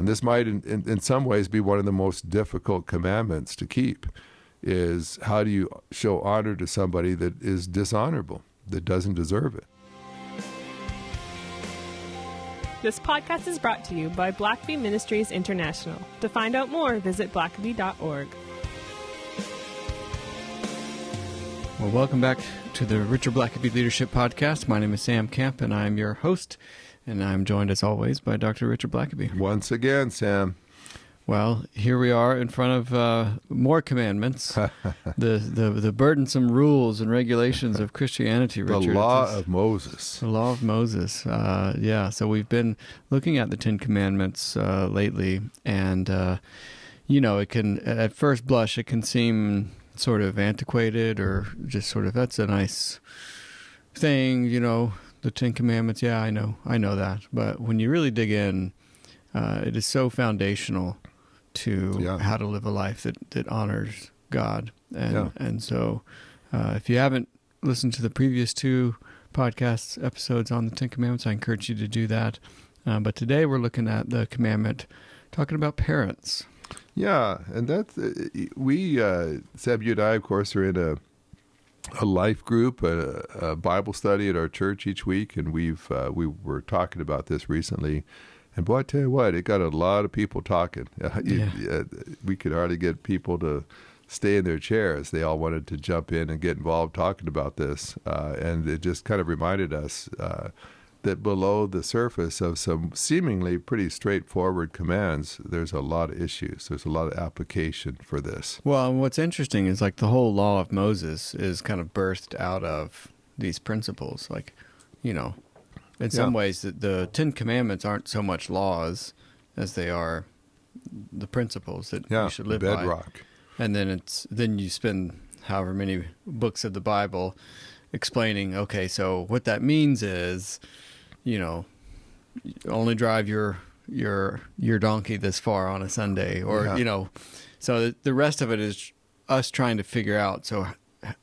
And this might, in some ways, be one of the most difficult commandments to keep, is how do you show honor to somebody that is dishonorable, that doesn't deserve it? This podcast is brought to you by Blackaby Ministries International. To find out more, visit blackaby.org. Well, welcome back to the Richard Blackaby Leadership Podcast. My name is Sam Camp, and I'm your host, and I'm joined, as always, by Dr. Richard Blackaby. Once again, Sam. Well, here we are in front of more commandments, the burdensome rules and regulations of Christianity, Richard. The law of Moses. The law of Moses, so we've been looking at the Ten Commandments lately, and, it can, at first blush, it can seem sort of antiquated or just sort of, that's a nice thing, the Ten Commandments, yeah, I know that. But when you really dig in, it is so foundational to how to live a life that honors God. And so if you haven't listened to the previous two podcast episodes on the Ten Commandments, I encourage you to do that. But today we're looking at the commandment talking about parents. Yeah, and that's, Seb, you and I, of course, are in a life group, a Bible study at our church each week, and we were talking about this recently. And boy, I tell you what, it got a lot of people talking. We could hardly get people to stay in their chairs. They all wanted to jump in and get involved talking about this. And it just kind of reminded us that below the surface of some seemingly pretty straightforward commands, there's a lot of issues. There's a lot of application for this. Well, what's interesting is like the whole law of Moses is kind of birthed out of these principles. Like, in some ways, the Ten Commandments aren't so much laws as they are the principles that you should live bedrock. by. And then you spend however many books of the Bible explaining, okay, so what that means is, only drive your donkey this far on a Sunday, or so the rest of it is us trying to figure out, so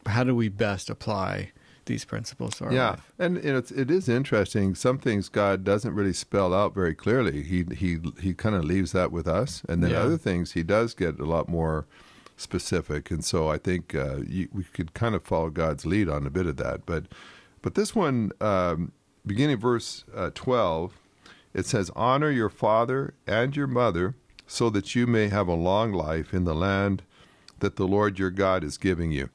how do we best apply these principles to our life? And it is interesting. Some things God doesn't really spell out very clearly. He kind of leaves that with us, and then other things He does get a lot more specific. And so I think we could kind of follow God's lead on a bit of that. But this one, beginning verse 12, it says, "Honor your father and your mother, so that you may have a long life in the land that the Lord your God is giving you."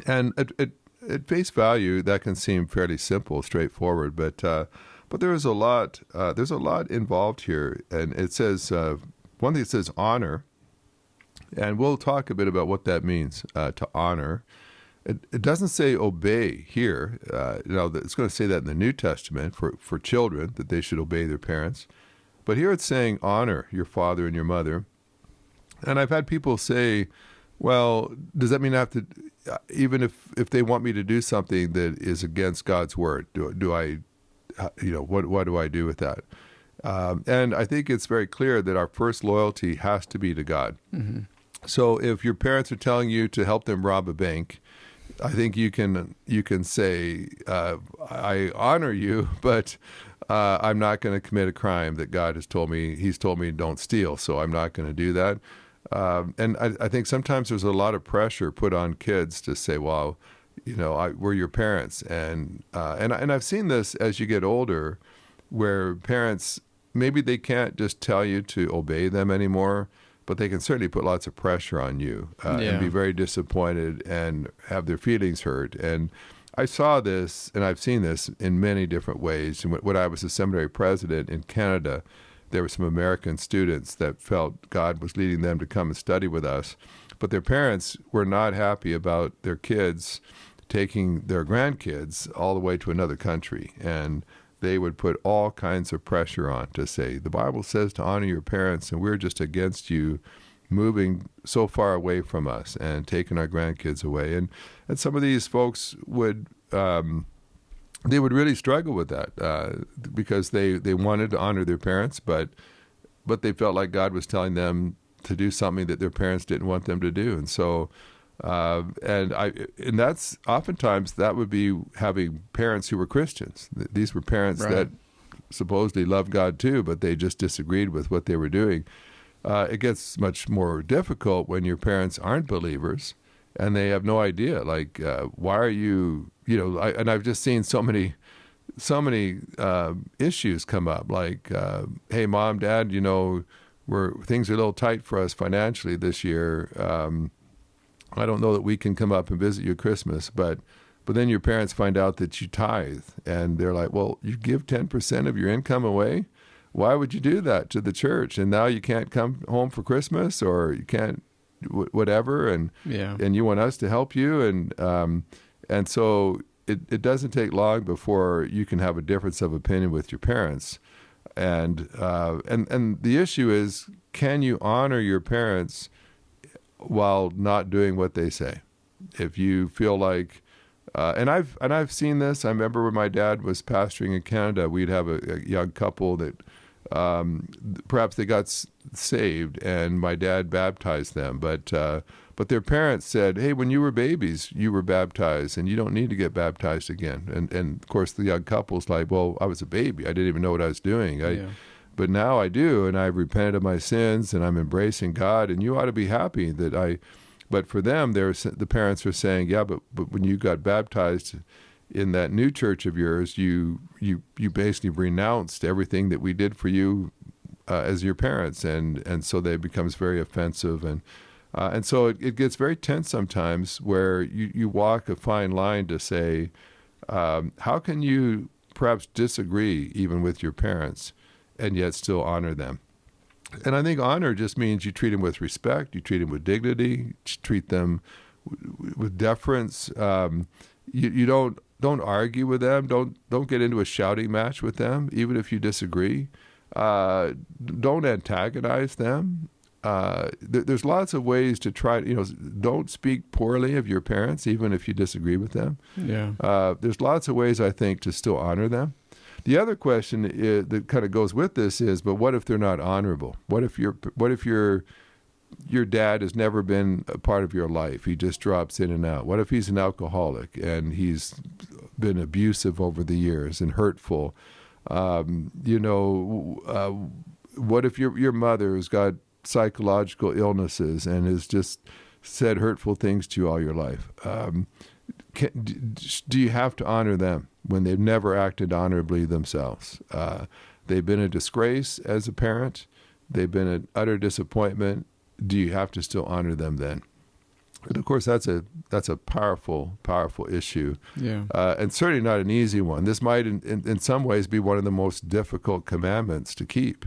And at face value, that can seem fairly simple, straightforward, but there is a lot. There's a lot involved here, and it says one thing. It says honor, and we'll talk a bit about what that means to honor. It doesn't say obey here. It's going to say that in the New Testament for children, that they should obey their parents, but here it's saying honor your father and your mother. And I've had people say, well, does that mean I have to, even if they want me to do something that is against God's word, do I, what do I do with that? And I think it's very clear that our first loyalty has to be to God. Mm-hmm. So if your parents are telling you to help them rob a bank, I think you can say, I honor you, but I'm not going to commit a crime that God has told me. He's told me don't steal, so I'm not going to do that. And I think sometimes there's a lot of pressure put on kids to say, well, we're your parents. And I've seen this as you get older, where parents, maybe they can't just tell you to obey them anymore, but they can certainly put lots of pressure on you and be very disappointed and have their feelings hurt. And I saw this, and I've seen this in many different ways. When I was a seminary president in Canada, there were some American students that felt God was leading them to come and study with us, but their parents were not happy about their kids taking their grandkids all the way to another country. And they would put all kinds of pressure on to say, the Bible says to honor your parents, and we're just against you moving so far away from us and taking our grandkids away. And some of these folks would they would really struggle with that because they wanted to honor their parents, but they felt like God was telling them to do something that their parents didn't want them to do. And so and that's oftentimes that would be having parents who were Christians. These were parents that supposedly love God too, but they just disagreed with what they were doing. It gets much more difficult when your parents aren't believers and they have no idea. Like, why are you? And I've just seen so many issues come up. Like, hey, Mom, Dad, things are a little tight for us financially this year. I don't know that we can come up and visit you at Christmas, but then your parents find out that you tithe, and they're like, well, you give 10% of your income away? Why would you do that to the church? And now you can't come home for Christmas, or you can't whatever, and you want us to help you, and so it doesn't take long before you can have a difference of opinion with your parents, and the issue is, can you honor your parents while not doing what they say? If you feel like and I've seen this. I remember when my dad was pastoring in Canada, we'd have a young couple that perhaps they got saved, and my dad baptized them. But their parents said, "Hey, when you were babies, you were baptized, and you don't need to get baptized again." And of course, the young couple's like, "Well, I was a baby. I didn't even know what I was doing. But now I do, and I've repented of my sins, and I'm embracing God. And you ought to be happy that I." But for them, the parents are saying, "Yeah, but when you got baptized in that new church of yours, you basically renounced everything that we did for you as your parents," and so that becomes very offensive, and so it gets very tense sometimes, where you walk a fine line to say, how can you perhaps disagree even with your parents and yet still honor them? And I think honor just means you treat them with respect, you treat them with dignity, you treat them with deference. You don't argue with them. Don't get into a shouting match with them, even if you disagree. Don't antagonize them. There's lots of ways to try. Don't speak poorly of your parents, even if you disagree with them. Yeah. There's lots of ways, I think, to still honor them. The other question that kind of goes with this is, but what if they're not honorable? What if your dad has never been a part of your life? He just drops in and out. What if he's an alcoholic and he's been abusive over the years and hurtful? What if your mother has got psychological illnesses and has just said hurtful things to you all your life? Do you have to honor them when they've never acted honorably themselves? They've been a disgrace as a parent. They've been an utter disappointment. Do you have to still honor them then? And of course, that's a powerful issue, and certainly not an easy one. This might, in some ways, be one of the most difficult commandments to keep.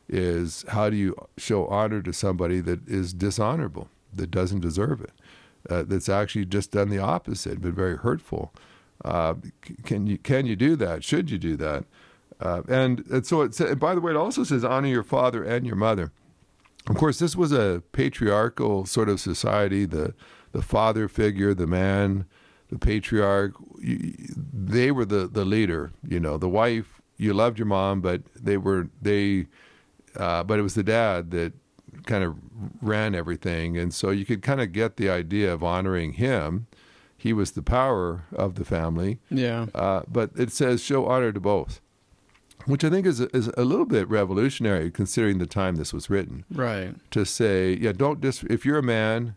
Is how do you show honor to somebody that is dishonorable, that doesn't deserve it, that's actually just done the opposite, been very hurtful? Can you do that? Should you do that? And so and by the way, it also says honor your father and your mother. Of course, this was a patriarchal sort of society. The father figure, the man, the patriarch, they were the leader. The wife, you loved your mom, but but it was the dad that kind of ran everything, and so you could kind of get the idea of honoring him. He was the power of the family. Yeah. But it says show honor to both, which I think is a little bit revolutionary considering the time this was written. Right. To say, if you're a man,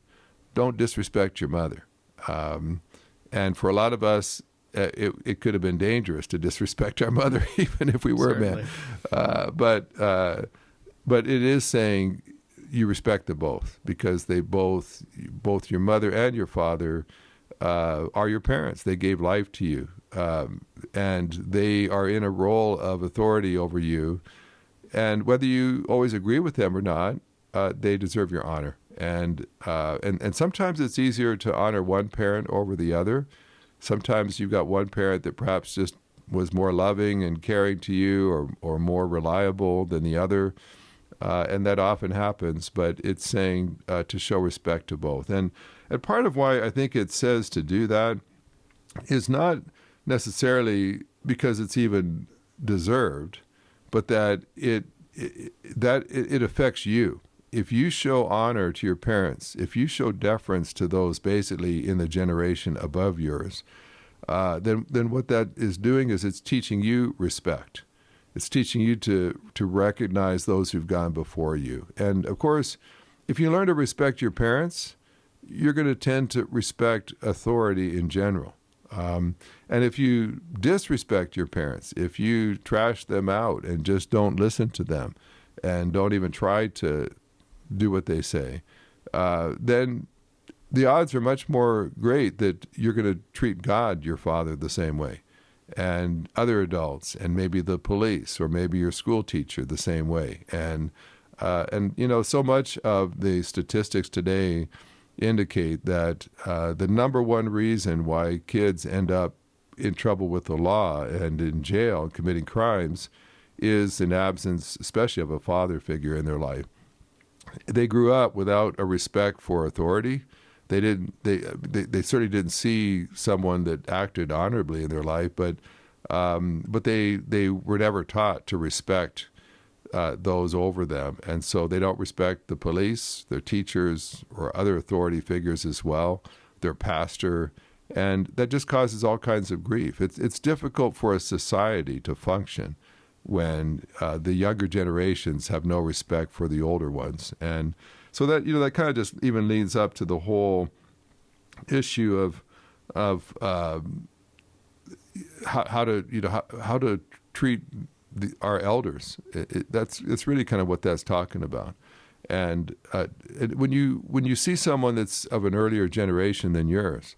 don't disrespect your mother. And for a lot of us, it could have been dangerous to disrespect our mother, even if we were Certainly. a man. But it is saying you respect them both, because they both your mother and your father are your parents. They gave life to you. And they are in a role of authority over you. And whether you always agree with them or not, they deserve your honor. And sometimes it's easier to honor one parent over the other. Sometimes you've got one parent that perhaps just was more loving and caring to you, or more reliable than the other. And that often happens, but it's saying to show respect to both. And part of why I think it says to do that is not necessarily because it's even deserved, but that it affects you. If you show honor to your parents, if you show deference to those basically in the generation above yours, then what that is doing is it's teaching you respect. It's teaching you to recognize those who've gone before you. And of course, if you learn to respect your parents, you're going to tend to respect authority in general. And if you disrespect your parents, if you trash them out and just don't listen to them and don't even try to do what they say, then the odds are much more great that you're going to treat God, your father, the same way, and other adults, and maybe the police, or maybe your school teacher the same way. And so much of the statistics today indicate that the number one reason why kids end up in trouble with the law and in jail and committing crimes is an absence, especially of a father figure in their life. They grew up without a respect for authority. They certainly didn't see someone that acted honorably in their life, but they were never taught to respect those over them. And so they don't respect the police, their teachers, or other authority figures as well, their pastor, and that just causes all kinds of grief. It's difficult for a society to function when the younger generations have no respect for the older ones. And so that kind of just even leads up to the whole issue of how to treat our elders. It's really kind of what that's talking about. And when you see someone that's of an earlier generation than yours,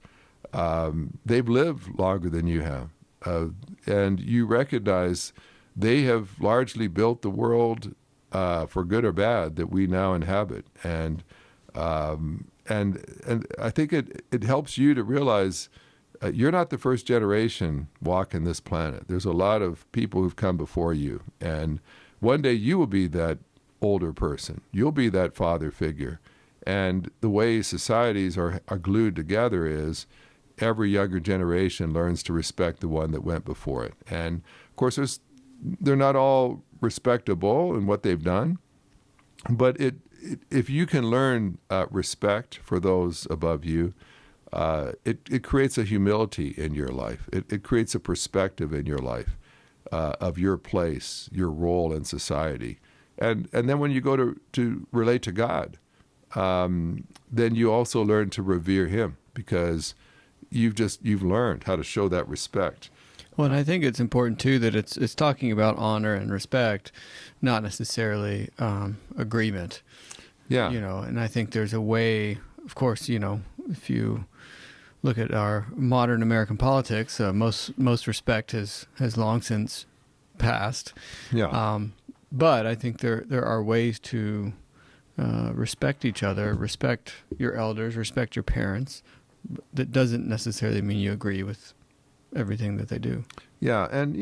they've lived longer than you have, and you recognize they have largely built the world for good or bad that we now inhabit. And I think it helps you to realize you're not the first generation walking this planet. There's a lot of people who've come before you, and one day you will be that older person. You'll be that father figure. And the way societies are glued together is every younger generation learns to respect the one that went before it. And of course, they're not all respectable in what they've done, but if you can learn respect for those above you, it creates a humility in your life. It creates a perspective in your life of your place, your role in society. And then when you go to relate to God, then you also learn to revere him, because you've learned how to show that respect. Well, and I think it's important too that it's talking about honor and respect, not necessarily agreement. Yeah. And I think there's a way, of course, if you look at our modern American politics, most respect has long since passed. Yeah. But I think there are ways to respect each other, respect your elders, respect your parents. That doesn't necessarily mean you agree with everything that they do. Yeah, and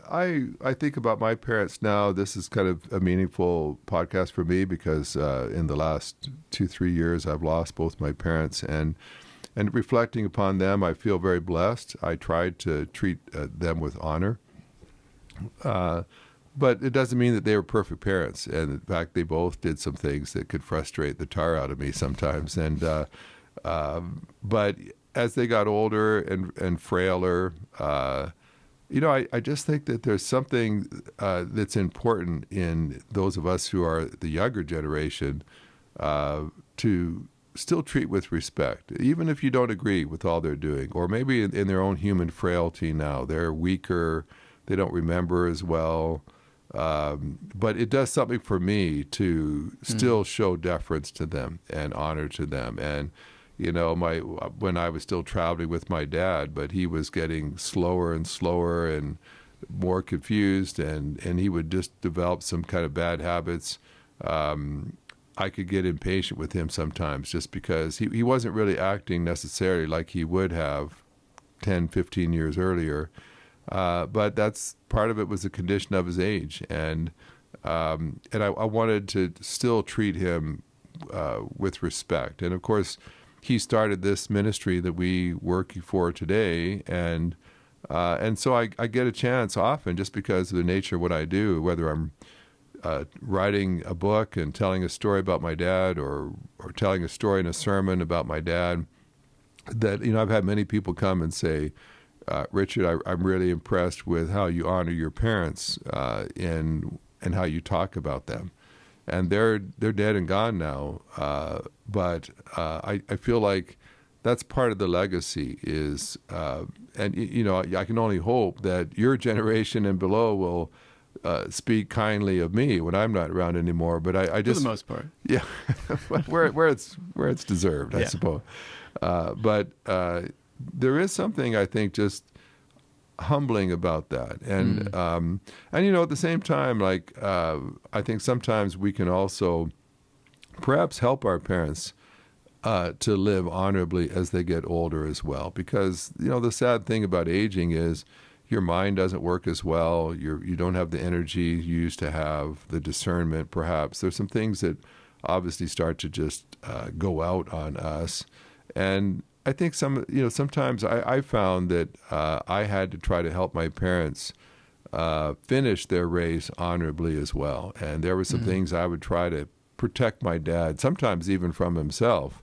I think about my parents now. This is kind of a meaningful podcast for me because in the last 2-3 years I've lost both my parents, and reflecting upon them, I feel very blessed. I tried to treat them with honor, but it doesn't mean that they were perfect parents. And in fact, they both did some things that could frustrate the tar out of me sometimes. And but as they got older and frailer, I just think that there's something that's important in those of us who are the younger generation to still treat with respect, even if you don't agree with all they're doing, or maybe in their own human frailty now. They're weaker, they don't remember as well, but it does something for me to still show deference to them and honor to them. And when I was still traveling with my dad, but he was getting slower and slower and more confused, and he would just develop some kind of bad habits. I could get impatient with him sometimes just because he wasn't really acting necessarily like he would have 10, 15 years earlier. But that's part of it was a condition of his age. And I wanted to still treat him with respect. And of course, he started this ministry that we work for today, and so I get a chance often, just because of the nature of what I do, whether I'm writing a book and telling a story about my dad, or telling a story in a sermon about my dad, that I've had many people come and say, Richard, I'm really impressed with how you honor your parents and how you talk about them. And they're dead and gone now. But I feel like that's part of the legacy is, and I can only hope that your generation and below will speak kindly of me when I'm not around anymore. But I just, for the most part, yeah, where it's deserved, I suppose. But there is something I think just humbling about that, and at the same time, like I think sometimes we can also perhaps help our parents to live honorably as they get older as well, because the sad thing about aging is your mind doesn't work as well. You don't have the energy you used to have, the discernment. Perhaps there's some things that obviously start to just go out on us, and I think sometimes I found that I had to try to help my parents finish their race honorably as well. And there were some things I would try to protect my dad, sometimes even from himself.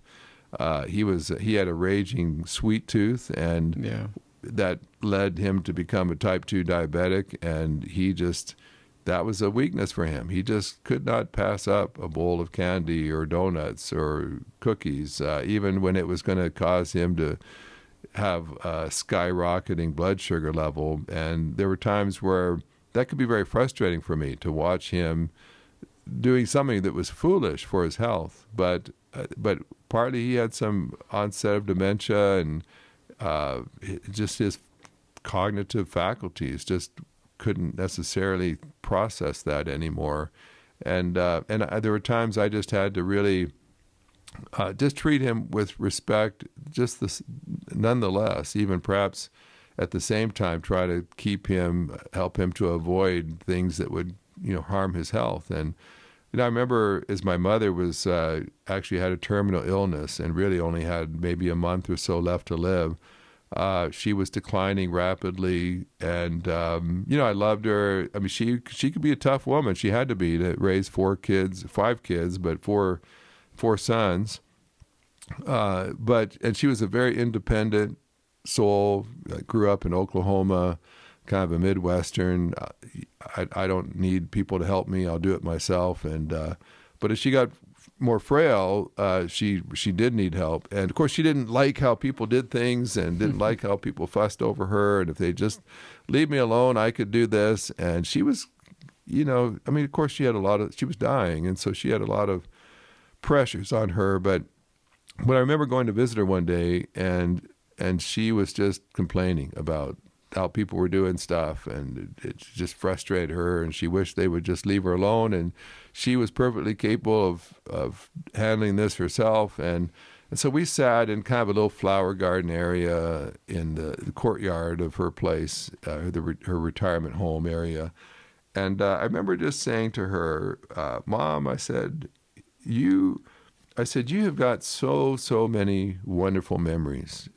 He had a raging sweet tooth, and that led him to become a type 2 diabetic, and that was a weakness for him. He just could not pass up a bowl of candy or donuts or cookies, even when it was going to cause him to have a skyrocketing blood sugar level. And there were times where that could be very frustrating for me to watch him doing something that was foolish for his health. But partly he had some onset of dementia, and just his cognitive faculties just couldn't necessarily process that anymore, and there were times I just had to really just treat him with respect, nonetheless, even perhaps at the same time try to help him to avoid things that would harm his health. And I remember as my mother was actually had a terminal illness and really only had maybe a month or so left to live. She was declining rapidly, and I loved her. I mean, she could be a tough woman. She had to be to raise 5 kids, but four sons. And she was a very independent soul. Grew up in Oklahoma, kind of a Midwestern. I don't need people to help me. I'll do it myself. And but as she got more frail, she did need help, and of course she didn't like how people did things and didn't like how people fussed over her, and if they just leave me alone I could do this. And she was of course she was dying, and so she had a lot of pressures on her. But when I remember going to visit her one day, and she was just complaining about how people were doing stuff, and it just frustrated her, and she wished they would just leave her alone, and she was perfectly capable of handling this herself. And so we sat in kind of a little flower garden area in the courtyard of her place, her retirement home area. And I remember just saying to her, Mom, I said, you have got so many wonderful memories.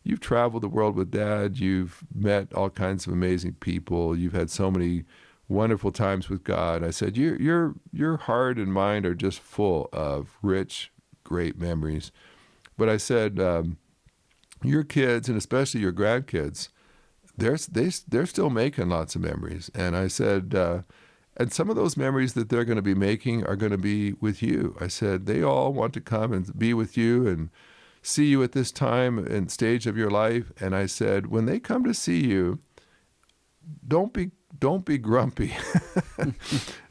You've traveled the world with Dad. You've met all kinds of amazing people. You've had so many wonderful times with God. I said, your heart and mind are just full of rich, great memories. But I said, your kids, and especially your grandkids, they're still making lots of memories. And I said, and some of those memories that they're going to be making are going to be with you. I said, they all want to come and be with you and see you at this time and stage of your life. And I said, when they come to see you, don't be grumpy.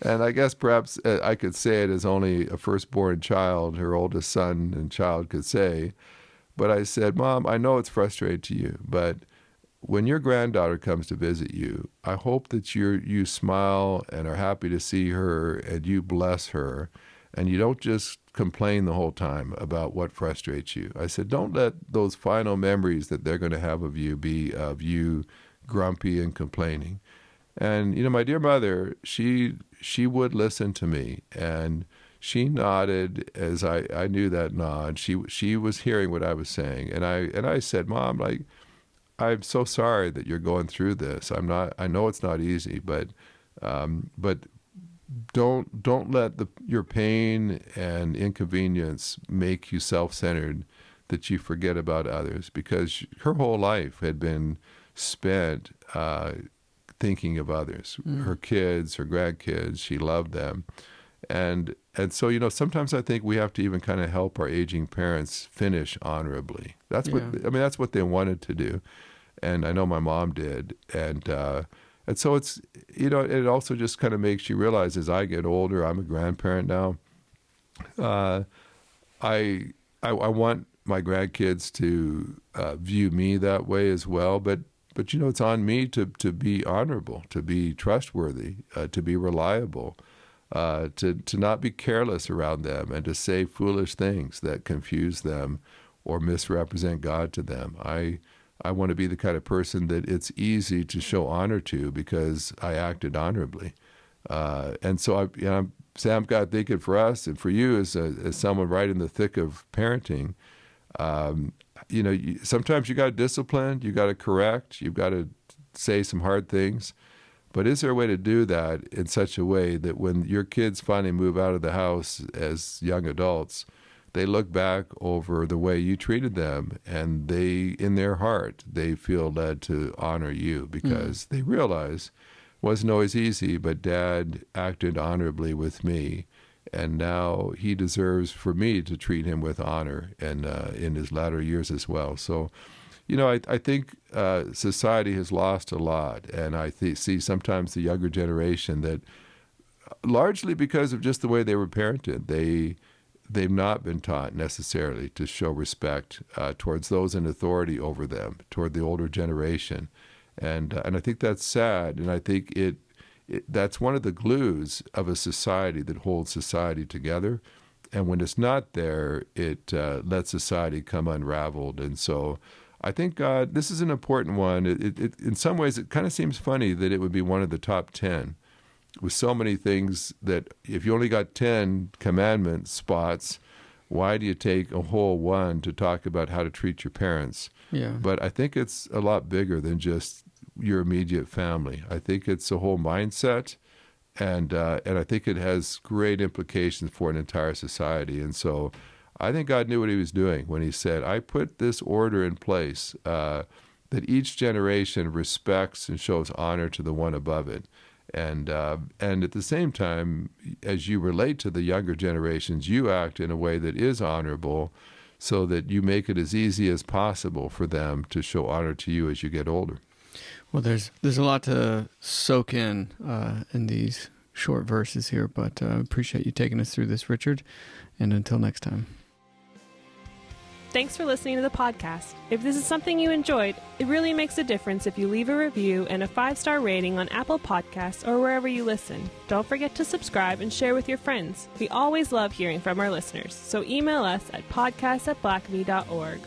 And I guess perhaps I could say it as only a firstborn child, her oldest son and child, could say. But I said, Mom, I know it's frustrating to you, but when your granddaughter comes to visit you, I hope that you smile and are happy to see her, and you bless her, and you don't just complain the whole time about what frustrates you. I said, don't let those final memories that they're going to have of you be of you grumpy and complaining. And my dear mother, she would listen to me, and she nodded as I knew that nod. She was hearing what I was saying, and I said, Mom, I'm so sorry that you're going through this. I know it's not easy, but don't let your pain and inconvenience make you self-centered. that you forget about others, because her whole life had been spent thinking of others, her kids, her grandkids. She loved them. And so, sometimes I think we have to even kind of help our aging parents finish honorably. That's that's what they wanted to do. And I know my mom did. And so it's, it also just kind of makes you realize, as I get older, I'm a grandparent now. I want my grandkids to view me that way as well. But it's on me to be honorable, to be trustworthy, to be reliable, to not be careless around them, and to say foolish things that confuse them or misrepresent God to them. I want to be the kind of person that it's easy to show honor to because I acted honorably. And so Sam, God, thinking for us and for you as someone right in the thick of parenting, sometimes you got to discipline, you got to correct, you've got to say some hard things. But is there a way to do that in such a way that when your kids finally move out of the house as young adults, they look back over the way you treated them, and they, in their heart, they feel led to honor you because they realize it wasn't always easy, but Dad acted honorably with me, and now he deserves for me to treat him with honor and in his latter years as well. So, I think society has lost a lot, and I see sometimes the younger generation that, largely because of just the way they were parented, they've not been taught necessarily to show respect towards those in authority over them, toward the older generation, and I think that's sad, and I think that's one of the glues of a society that holds society together. And when it's not there, it lets society come unraveled. And so I think, God, this is an important one. It in some ways, it kind of seems funny that it would be one of the top 10 with so many things that if you only got 10 commandment spots, why do you take a whole one to talk about how to treat your parents? Yeah. But I think it's a lot bigger than just your immediate family. I think it's a whole mindset, and I think it has great implications for an entire society. And so I think God knew what he was doing when he said, I put this order in place that each generation respects and shows honor to the one above it. And at the same time, as you relate to the younger generations, you act in a way that is honorable so that you make it as easy as possible for them to show honor to you as you get older. Well, there's a lot to soak in these short verses here, but I appreciate you taking us through this, Richard. And until next time. Thanks for listening to the podcast. If this is something you enjoyed, it really makes a difference if you leave a review and a 5-star rating on Apple Podcasts or wherever you listen. Don't forget to subscribe and share with your friends. We always love hearing from our listeners, so email us at podcast@blackaby.org.